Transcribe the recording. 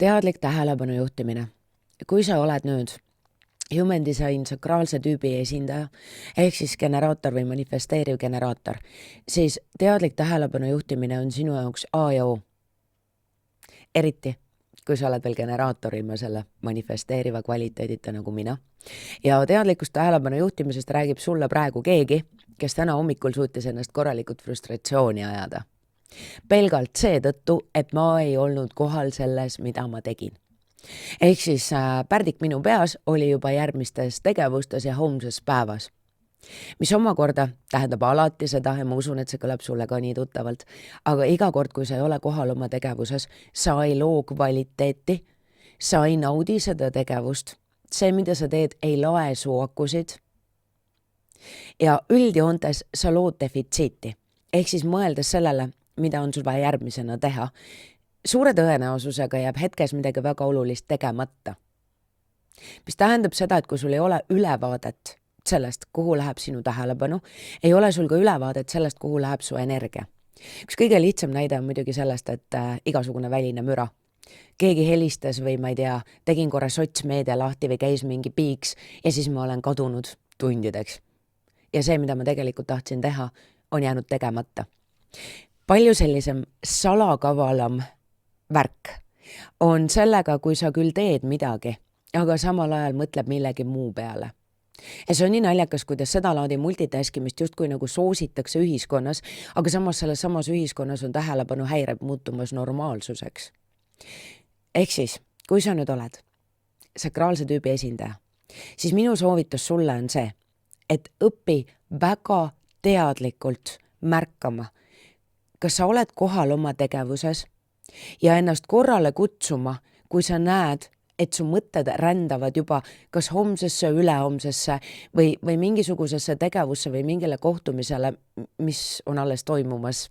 Teadlik tähelepanu juhtimine. Kui sa oled nüüd human design sakraalse tüübi esindaja, ehk siis generaator või manifesteeriv generaator, siis teadlik tähelepanu juhtimine on sinu jaoks A ja O. Eriti, kui sa oled veel generaator ilma selle manifesteeriva kvaliteedita nagu mina. Ja teadlikust tähelepanu juhtimisest räägib sulle praegu keegi, kes täna hommikul suutis ennast korralikult frustratsiooni ajada. Pelgalt seetõttu, et ma ei olnud kohal selles, mida ma tegin. Ehk siis pärdik minu peas oli juba järgmistes tegevustes ja homses päevas. Mis omakorda tähendab alati seda ja ma usun, et see kõlab sulle ka nii tuttavalt, aga iga kord, kui sa ei ole kohal oma tegevuses, sa ei loo kvaliteeti, sa ei naudi seda tegevust, see, mida sa teed, ei lae su akusid ja üldjoontes sa lood defitsiiti. Ehk siis mõeldes sellele, mida on sul vaja järgmisena teha, suure tõenäosusega jääb hetkes midagi väga olulist tegemata. Mis tähendab seda, et kui sul ei ole ülevaadet sellest, kuhu läheb sinu tähelepanu, ei ole sul ka ülevaadet sellest, kuhu läheb su energia. Üks kõige lihtsam näide on muidugi sellest, et igasugune väline müra. Keegi helistas või ma ei tea, tegin korra sotsmeedia lahti või käis mingi piiks ja siis ma olen kadunud tundideks. Ja see, mida ma tegelikult tahtsin teha, on jäänud tegemata. Palju sellisem salakavalam värk on sellega, kui sa küll teed midagi, aga samal ajal mõtleb millegi muu peale. Ja see on nii naljakas, kuidas seda laadi multitaskimist justkui nagu soositakse ühiskonnas, aga samas selles samas ühiskonnas on tähelepanu häireb muutumas normaalsuseks. Ehk siis, kui sa nüüd oled sakraalse tüübi esindaja, siis minu soovitus sulle on see, et õpi väga teadlikult märkama, kas sa oled kohal oma tegevuses ja ennast korrale kutsuma, kui sa näed, et su mõtted rändavad juba kas homsesse, ülehomsesse või, mingisugusesse tegevusse või mingile kohtumisele, mis on alles toimumas